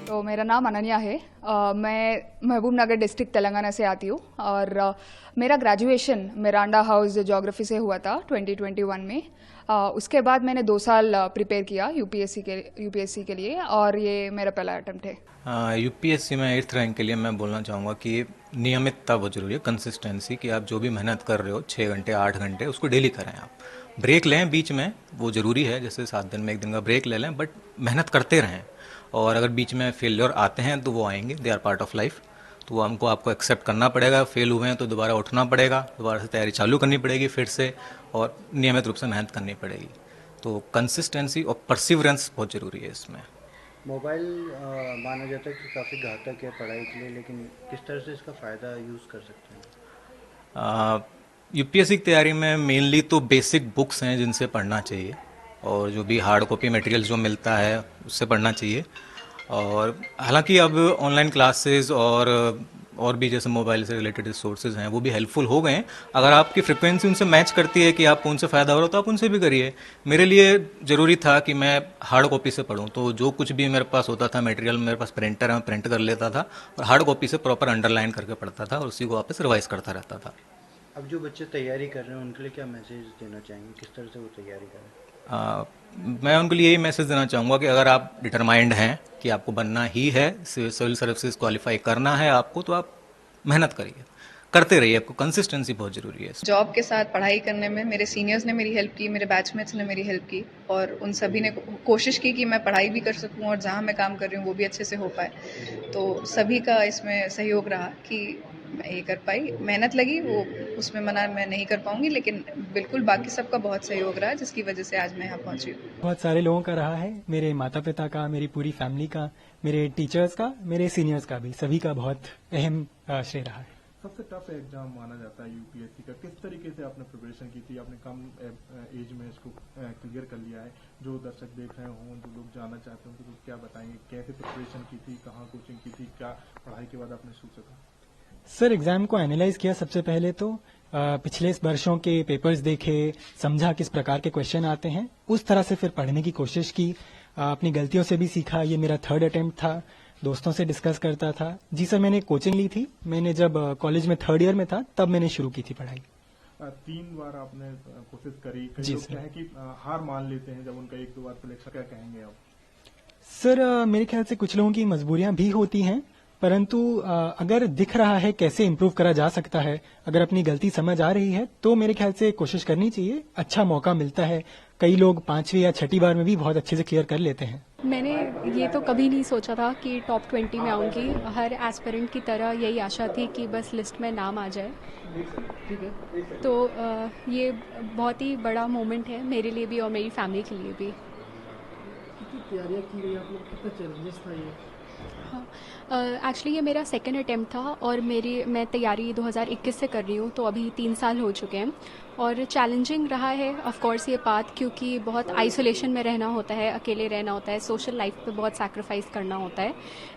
तो मेरा नाम अनन्या है। मैं महबूब नगर डिस्ट्रिक्ट तेलंगाना से आती हूँ और मेरा ग्रेजुएशन मिरांडा हाउस ज्योग्राफी से हुआ था 2021 में। उसके बाद मैंने 2 साल प्रिपेयर किया यूपीएससी के लिए और ये मेरा पहला अटेम्प्ट है। यूपीएससी में 8th रैंक के लिए मैं बोलना चाहूँगा कि नियमितता बहुत ज़रूरी है, कंसिस्टेंसी, कि आप जो भी मेहनत कर रहे हो 6 घंटे 8 घंटे उसको डेली करें। आप ब्रेक लें बीच में, वो ज़रूरी है, जैसे 7 दिन में 1 दिन का ब्रेक ले लें, बट मेहनत करते रहें। और अगर बीच में फेलियर आते हैं तो वो आएंगे, they are part of life. तो वो हमको आपको एक्सेप्ट करना पड़ेगा। फेल हुए हैं तो दोबारा उठना पड़ेगा, दोबारा से तैयारी चालू करनी पड़ेगी फिर से, और नियमित रूप से मेहनत करनी पड़ेगी। तो कंसिस्टेंसी और परसिवरेंस बहुत ज़रूरी है इसमें। मोबाइल माना जाता है कि काफ़ी घातक है पढ़ाई के लिए, लेकिन किस तरह से इसका फ़ायदा यूज़ कर सकते हैं? यूपीएससी की तैयारी में मेनली तो बेसिक बुक्स हैं जिनसे पढ़ना चाहिए, और जो भी हार्ड कॉपी मटेरियल जो मिलता है उससे पढ़ना चाहिए। और हालांकि अब ऑनलाइन क्लासेस और भी जैसे मोबाइल से रिलेटेड रिसोर्सेज हैं वो भी हेल्पफुल हो गए हैं। अगर आपकी फ्रिक्वेंसी उनसे मैच करती है कि आपको उनसे फ़ायदा हो रहा है तो आप उनसे भी करिए। मेरे लिए ज़रूरी था कि मैं हार्ड कॉपी से पढूं, तो जो कुछ भी मेरे पास होता था मटेरियल, मेरे पास प्रिंटर है, मैं प्रिंट कर लेता था और हार्ड कॉपी से प्रॉपर अंडरलाइन करके पढ़ता था और उसी को वापस रिवाइज करता रहता था। अब जो बच्चे तैयारी कर रहे हैं उनके लिए क्या मैसेज देना चाहेंगे, किस तरह से वो तैयारी करें? मैं उनके लिए यही मैसेज देना चाहूँगा कि अगर आप डिटरमाइंड हैं कि आपको बनना ही है, सिविल सर्विसेज क्वालिफाई करना है आपको, तो आप मेहनत करिए, करते रहिए। आपको कंसिस्टेंसी बहुत ज़रूरी है। जॉब के साथ पढ़ाई करने में मेरे सीनियर्स ने मेरी हेल्प की, मेरे बैचमेट्स ने मेरी हेल्प की और उन सभी ने कोशिश की कि मैं पढ़ाई भी कर सकूं और जहां मैं काम कर रही हूं वो भी अच्छे से हो पाए। तो सभी का इसमें सहयोग रहा कि मैं ये कर पाई। मेहनत लगी, वो उसमें मना मैं नहीं कर पाऊंगी, लेकिन बिल्कुल बाकी सबका बहुत सहयोग रहा जिसकी वजह से आज मैं यहाँ पहुंची हूँ। बहुत सारे लोगों का रहा है, मेरे माता पिता का, मेरी पूरी फैमिली का, मेरे टीचर्स का, मेरे सीनियर्स का भी, सभी का बहुत अहम श्रेय रहा है। सबसे टफ एग्जाम माना जाता है यूपीएससी का। किस तरीके से आपने प्रिपरेशन की थी? आपने कम एज में इसको क्लियर कर लिया है। जो दर्शक देख रहे हों, जो लोग जानना चाहते हैं, तो क्या बताएंगे, कैसे प्रिपरेशन की थी, कहाँ कोचिंग की थी, क्या पढ़ाई के बाद आपने सोचा था? सर, एग्जाम को एनालाइज किया सबसे पहले तो पिछले वर्षों के पेपर्स देखे, समझा किस प्रकार के क्वेश्चन आते हैं, उस तरह से फिर पढ़ने की कोशिश की। अपनी गलतियों से भी सीखा। ये मेरा 3rd अटेम्प्ट था। दोस्तों से डिस्कस करता था। जी सर, मैंने कोचिंग ली थी। मैंने जब कॉलेज में 3rd ईयर में था तब मैंने शुरू की थी पढ़ाई। 3 बार आपने कोशिश करी। कई जी लोग सर। क्या है कि हार मान लेते हैं जब उनका 1-2 बार सिलेक्शन, क्या कहेंगे आप? सर, मेरे ख्याल से कुछ लोगों की मजबूरियां भी होती हैं, परंतु अगर दिख रहा है कैसे इम्प्रूव करा जा सकता है, अगर अपनी गलती समझ आ रही है तो मेरे ख्याल से कोशिश करनी चाहिए। अच्छा मौका मिलता है। कई लोग 5वीं या 6ठी बार में भी बहुत अच्छे से क्लियर कर लेते हैं। मैंने ये तो कभी नहीं सोचा था कि टॉप 20 में आऊँगी। हर एस्पिरेंट की तरह यही आशा थी कि बस लिस्ट में नाम आ जाए। तो ये बहुत ही बड़ा मोमेंट है मेरे लिए भी और मेरी फैमिली के लिए भी। कितनी तैयारियां की गई आप लोग, कितना चैलेंजेस था ये? हाँ, एक्चुअली ये मेरा 2nd अटेम्प्ट था और मैं तैयारी 2021 से कर रही हूँ, तो अभी 3 साल हो चुके हैं। और चैलेंजिंग रहा है ऑफ कोर्स ये पाथ, क्योंकि बहुत आइसोलेशन में रहना होता है, अकेले रहना होता है, सोशल लाइफ पे बहुत सैक्रिफाइस करना होता है।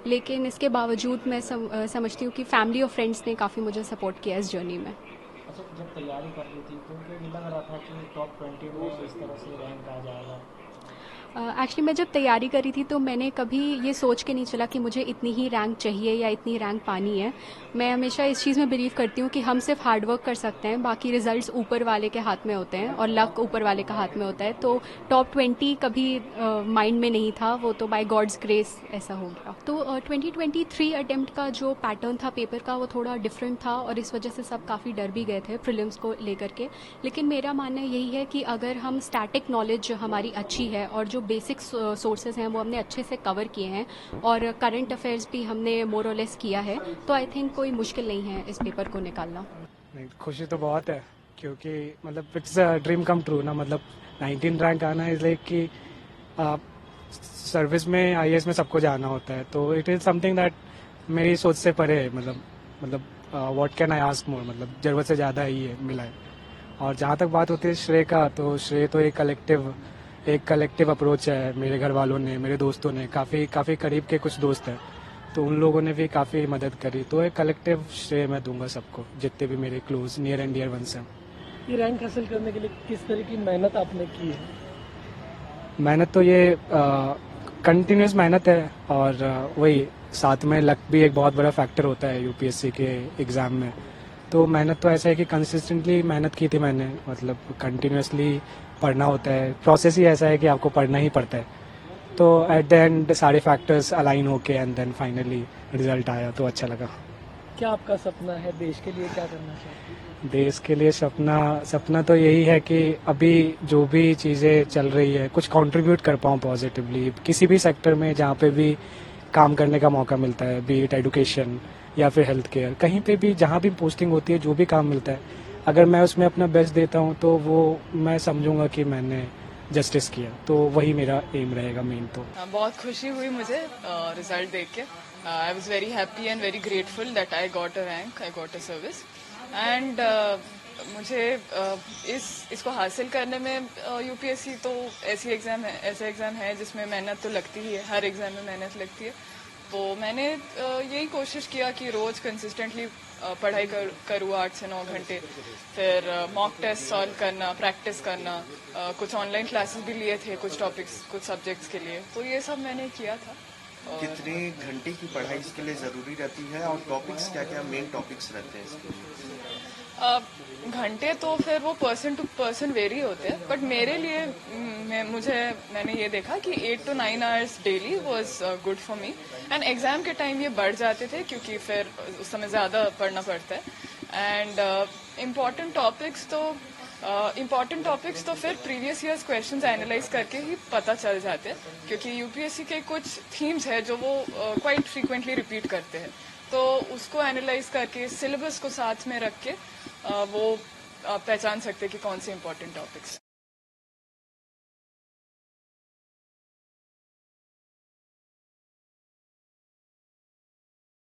लेकिन इसके बावजूद मैं समझती हूँ कि फैमिली और फ्रेंड्स ने काफ़ी मुझे सपोर्ट किया इस जर्नी में। अच्छा, जब तैयारी कर रही थी तो क्या लग रहा था कि टॉप 20 में इस तरह से रैंक आ जाएगा? एक्चुअली मैं जब तैयारी करी थी तो मैंने कभी ये सोच के नहीं चला कि मुझे इतनी ही रैंक चाहिए या इतनी रैंक पानी है। मैं हमेशा इस चीज़ में बिलीव करती हूँ कि हम सिर्फ हार्ड वर्क कर सकते हैं, बाकी रिजल्ट्स ऊपर वाले के हाथ में होते हैं और लक ऊपर वाले का हाथ में होता है। तो टॉप 20 कभी माइंड में नहीं था, वो तो बाय गॉड्स ग्रेस ऐसा हो गया। तो 2023 अटेम्प्ट का जो पैटर्न था पेपर का वो थोड़ा डिफरेंट था और इस वजह से सब काफ़ी डर भी गए थे प्रीलिम्स को लेकर के। लेकिन मेरा मानना यही है कि अगर हम स्टैटिक नॉलेज हमारी अच्छी है और जो बेसिक सोर्सेज हैं वो हमने अच्छे से कवर किए हैं और करंट अफेयर्स भी हमने मोर और लेस किया है, तो आई थिंक कोई मुश्किल नहीं है इस पेपर को निकालना। खुशी तो बहुत है, क्योंकि मतलब it's a dream come true ना। मतलब 19 रैंक आना इज लाइक कि सर्विस में, आईएएस में सबको जाना होता है, तो इट इज समथिंग दैट मेरी सोच से परे है। मतलब what can I ask more, मतलब जरूरत से ज़्यादा ही है मिला है। और जहाँ तक बात होती है श्रेय का, तो श्रेय तो एक कलेक्टिव अप्रोच है। मेरे घर वालों ने, मेरे दोस्तों ने, काफ़ी करीब के कुछ दोस्त हैं, तो उन लोगों ने भी काफ़ी मदद करी। तो एक कलेक्टिव श्रेय मैं दूंगा सबको, जितने भी मेरे close near and dear ones हैं। ये रैंक हासिल करने के लिए किस तरह की मेहनत आपने की है? मेहनत तो ये कंटिन्यूस मेहनत है और वही साथ में लक भी एक बहुत बड़ा फैक्टर होता है यूपीएससी के एग्ज़ाम में। तो मेहनत तो ऐसा है कि कंसिस्टेंटली मेहनत की थी मैंने, मतलब कंटिन्यूसली पढ़ना होता है, प्रोसेस ही ऐसा है कि आपको पढ़ना ही पड़ता है। तो एट द एंड सारे फैक्टर्स अलाइन होके एंड देन फाइनली रिजल्ट आया तो अच्छा लगा। क्या आपका सपना है, देश के लिए क्या करना चाहते हैं? देश के लिए सपना तो यही है कि अभी जो भी चीज़ें चल रही है कुछ कंट्रीब्यूट कर पाऊँ पॉजिटिवली किसी भी सेक्टर में जहाँ पे भी काम करने का मौका मिलता है, बी इट एजुकेशन या फिर हेल्थ केयर, कहीं पे भी जहाँ भी पोस्टिंग होती है, जो भी काम मिलता है, अगर मैं उसमें अपना बेस्ट देता हूँ तो वो मैं समझूंगा कि मैंने जस्टिस किया। तो वही मेरा एम रहेगा मेन। तो बहुत खुशी हुई मुझे रिजल्ट देख के। I was very happy and very grateful that I got a rank, I got a service and मुझे इसको हासिल करने में यूपीएससी तो ऐसा एग्ज़ाम है जिसमें मेहनत तो लगती ही है, हर एग्ज़ाम में मेहनत लगती है। तो मैंने यही कोशिश किया कि रोज़ कंसिस्टेंटली पढ़ाई करूँ 8 से 9 घंटे, फिर मॉक टेस्ट सॉल्व करना, प्रैक्टिस करना, कुछ ऑनलाइन क्लासेस भी लिए थे कुछ टॉपिक्स कुछ सब्जेक्ट्स के लिए, तो ये सब मैंने किया था। कितने घंटे की पढ़ाई इसके लिए ज़रूरी रहती है और टॉपिक्स क्या क्या मेन टॉपिक्स रहते हैं इसके लिए? घंटे तो फिर वो पर्सन टू पर्सन वेरी होते हैं, बट मेरे लिए मैंने ये देखा कि 8 to 9 hours daily was good for me. And exam के टाइम ये बढ़ जाते थे क्योंकि फिर उस समय ज़्यादा पढ़ना पड़ता है। एंड इम्पॉर्टेंट टॉपिक्स तो फिर प्रीवियस ईयर्स क्वेश्चंस एनालाइज करके ही पता चल जाते हैं, क्योंकि यूपीएससी के कुछ थीम्स है जो वो क्वाइट फ्रीक्वेंटली रिपीट करते हैं, तो उसको एनालाइज करके सिलेबस को साथ में रख के वो पहचान सकते हैं कि कौन से इम्पोर्टेंट टॉपिक्स।